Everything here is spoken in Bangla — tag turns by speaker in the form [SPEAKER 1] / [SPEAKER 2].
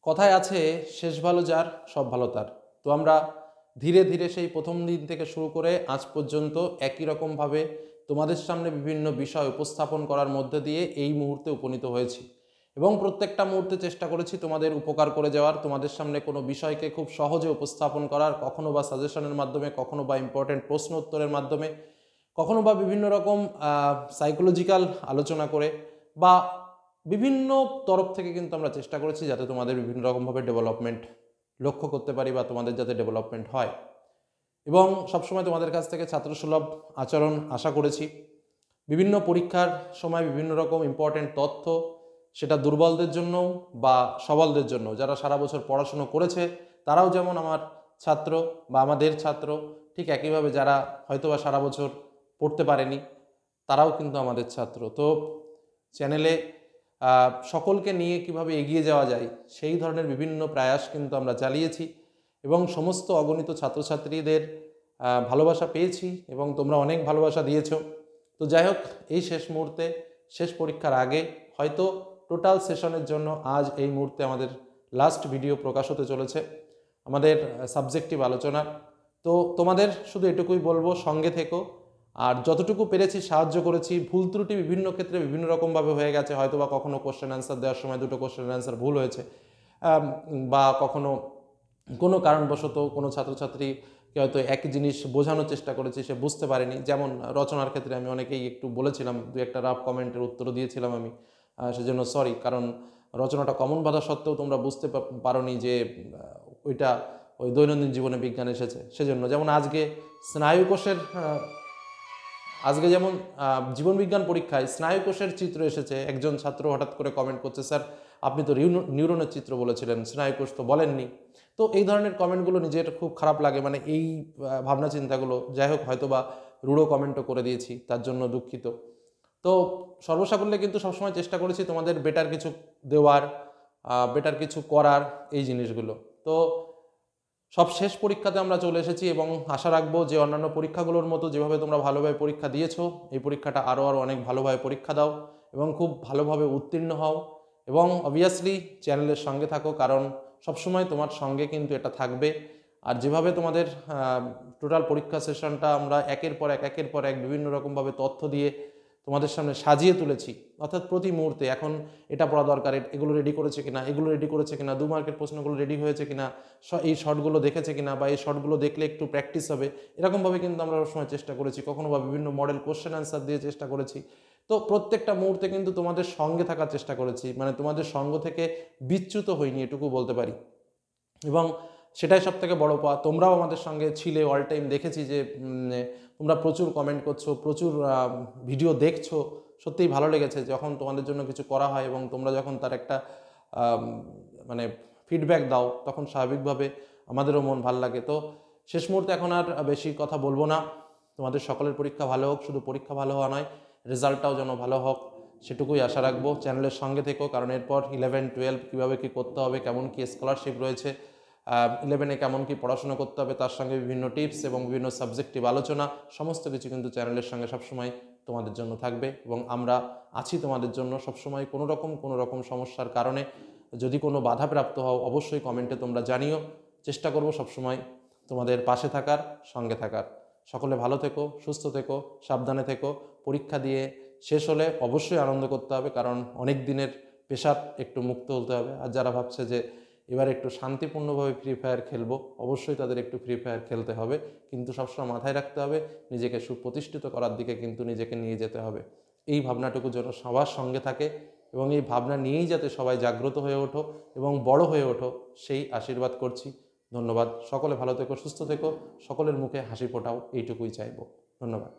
[SPEAKER 1] কথায় আছে শেষ ভালো যার সব ভালো তার। তো আমরা ধীরে ধীরে সেই প্রথম দিন থেকে শুরু করে আজ পর্যন্ত একই রকমভাবে তোমাদের সামনে বিভিন্ন বিষয় উপস্থাপন করার মধ্যে দিয়ে এই মুহূর্তে উপনীত হয়েছি এবং প্রত্যেকটা মুহূর্তে চেষ্টা করেছি তোমাদের উপকার করে যাওয়ার, তোমাদের সামনে কোনো বিষয়কে খুব সহজে উপস্থাপন করার, কখনো বা সাজেশনের মাধ্যমে, কখনো বা ইম্পর্টেন্ট প্রশ্ন উত্তরের মাধ্যমে, কখনো বা বিভিন্ন রকম সাইকোলজিক্যাল আলোচনা করে বা বিভিন্ন তরফ থেকে কিন্তু আমরা চেষ্টা করেছি যাতে তোমাদের বিভিন্ন রকমভাবে ডেভেলপমেন্ট লক্ষ্য করতে পারি বা তোমাদের যাতে ডেভেলপমেন্ট হয় এবং সবসময় তোমাদের কাছ থেকে ছাত্রসুলভ আচরণ আশা করেছি। বিভিন্ন পরীক্ষার সময় বিভিন্ন রকম ইম্পর্টেন্ট তথ্য, সেটা দুর্বলদের জন্য বা সবলদের জন্য, যারা সারা বছর পড়াশুনো করেছে তারাও যেমন আমার ছাত্র বা আমাদের ছাত্র, ঠিক একইভাবে যারা হয়তোবা সারা বছর পড়তে পারেনি তারাও কিন্তু আমাদের ছাত্র। তো চ্যানেলে সকলকে নিয়ে কিভাবে এগিয়ে যাওয়া যায় সেই ধরনের বিভিন্ন প্রয়াস কিন্তু আমরা চালিয়েছি এবং সমস্ত অগণিত ছাত্রছাত্রীদের ভালোবাসা পেয়েছি এবং তোমরা অনেক ভালোবাসা দিয়েছো। তো যাই হোক, এই শেষ মুহূর্তে, শেষ পরীক্ষার আগে হয়তো টোটাল সেশনের জন্য আজ এই মুহূর্তে আমাদের লাস্ট ভিডিও প্রকাশ হতে চলেছে আমাদের সাবজেক্টিভ আলোচনা। তো তোমাদের শুধু এটুকুই বলবো, সঙ্গে থেকো আর যতটুকু পেরেছি সাহায্য করেছি। ভুল ত্রুটি বিভিন্ন ক্ষেত্রে বিভিন্ন রকমভাবে হয়ে গেছে, হয়তো বা কখনো কোশ্চেন অ্যান্সার দেওয়ার সময় দুটো কোশ্চেন অ্যান্সার ভুল হয়েছে বা কখনো কোনো কারণবশত কোনো ছাত্রছাত্রীকে হয়তো একই জিনিস বোঝানোর চেষ্টা করেছি, সে বুঝতে পারেনি। যেমন রচনার ক্ষেত্রে আমি অনেকেই একটু বলেছিলাম, দু একটা রাফ কমেন্টের উত্তরও দিয়েছিলাম আমি, সেজন্য সরি। কারণ রচনাটা কমন বাধা সত্ত্বেও তোমরা বুঝতে পারোনি যে ওইটা ওই দৈনন্দিন জীবনে বিজ্ঞান এসেছে, সেজন্য। যেমন আজকে স্নায়ুকোষের আজকে যেমন জীবনবিজ্ঞান পরীক্ষায় স্নায়ুকোষের চিত্র এসেছে, একজন ছাত্র হঠাৎ করে কমেন্ট করছে, স্যার আপনি তো নিউরনের চিত্র বলেছিলেন, স্নায়ুকোষ তো বলেননি। তো এই ধরনের কমেন্টগুলো নিজের খুব খারাপ লাগে, মানে এই ভাবনা চিন্তাগুলো। যাই হোক, হয়তো বা রূঢ় কমেন্টও করে দিয়েছি, তার জন্য দুঃখিত। তো সর্বসাকুল্যে কিন্তু সবসময় চেষ্টা করেছি তোমাদের বেটার কিছু দেওয়ার, বেটার কিছু করার, এই জিনিসগুলো। তো সব শেষ পরীক্ষাতে আমরা চলে এসেছি এবং আশা রাখবো যে অন্যান্য পরীক্ষাগুলোর মতো যেভাবে তোমরা ভালোভাবে পরীক্ষা দিয়েছো, এই পরীক্ষাটা আরও অনেক ভালোভাবে পরীক্ষা দাও এবং খুব ভালোভাবে উত্তীর্ণ হও এবং অবভিয়াসলি চ্যানেলের সঙ্গে থাকো, কারণ সবসময় তোমার সঙ্গে কিন্তু এটা থাকবে। আর যেভাবে তোমাদের টোটাল পরীক্ষা সেশনটা আমরা একের পর এক বিভিন্ন রকমভাবে তথ্য দিয়ে তোমাদের সামনে সাজিয়ে তুলেছি, অর্থাৎ প্রতি মুহূর্তে এখন এটা পড়া দরকার, এগুলো রেডি করেছে কিনা, এগুলো রেডি করেছে কিনা, 2 মার্কের প্রশ্নগুলো রেডি হয়েছে কিনা, এই শর্টগুলো দেখেছে কিনা, বা এই শর্টগুলো দেখলে একটু প্র্যাকটিস হবে, এরকমভাবে কিন্তু আমরা সবসময় চেষ্টা করেছি। কখনো বা বিভিন্ন মডেল কোশ্চেন অ্যান্সার দিয়ে চেষ্টা করেছি। তো প্রত্যেকটা মুহূর্তে কিন্তু তোমাদের সঙ্গে থাকার চেষ্টা করেছি, মানে তোমাদের সঙ্গ থেকে বিচ্যুত হইনি, এটুকু বলতে পারি। এবং সেটাই সব থেকে বড়ো পাওয়া। তোমরাও আমাদের সঙ্গে ছিলে অল টাইম, দেখেছি যে তোমরা প্রচুর কমেন্ট করছো, প্রচুর ভিডিও দেখছো, সত্যিই ভালো লেগেছে যখন তোমাদের জন্য কিছু করা হয় এবং তোমরা যখন তার একটা মানে ফিডব্যাক দাও, তখন স্বাভাবিকভাবে আমাদেরও মন ভালো লাগে। তো শেষ মুহূর্তে এখন আর বেশি কথা বলবো না। তোমাদের সকলের পরীক্ষা ভালো হোক, শুধু পরীক্ষা ভালো হওয়া নয়, রেজাল্টটাও যেন ভালো হোক, সেটুকুই আশা রাখবো। চ্যানেলের সঙ্গে থেকো, কারণ এরপর 11-12 কীভাবে কী করতে হবে, কেমন কী স্কলারশিপ রয়েছে, 11-এ কেমন কী পড়াশোনা করতে হবে, তার সঙ্গে বিভিন্ন টিপস এবং বিভিন্ন সাবজেক্টিভ আলোচনা, সমস্ত কিছু কিন্তু চ্যানেলের সঙ্গে সবসময় তোমাদের জন্য থাকবে এবং আমরা আছি তোমাদের জন্য সবসময়। কোনো রকম সমস্যার কারণে যদি কোনো বাধাপ্রাপ্ত হও, অবশ্যই কমেন্টে তোমরা জানিও। চেষ্টা করব সবসময় তোমাদের পাশে থাকার, সঙ্গে থাকার। সকলে ভালো থেকো, সুস্থ থেকো, সাবধানে থেকো। পরীক্ষা দিয়ে শেষ হলে অবশ্যই আনন্দ করতে হবে, কারণ অনেক দিনের পেশার একটু মুক্ত হতে হবে। আর যারা ভাবছে যে এবার একটু শান্তিপূর্ণভাবে ফ্রি ফায়ার খেলবো, অবশ্যই তাদের একটু ফ্রি ফায়ার খেলতে হবে, কিন্তু সবসময় মাথায় রাখতে হবে নিজেকে সুপ্রতিষ্ঠিত করার দিকে কিন্তু নিজেকে নিয়ে যেতে হবে। এই ভাবনাটুকু যেন সবার সঙ্গে থাকে এবং এই ভাবনা নিয়েই যাতে সবাই জাগ্রত হয়ে ওঠো এবং বড় হয়ে ওঠো, সেই আশীর্বাদ করছি। ধন্যবাদ। সকলে ভালো থেকো, সুস্থ থেকো, সকলের মুখে হাসি ফোটাও, এইটুকুই চাইবো। ধন্যবাদ।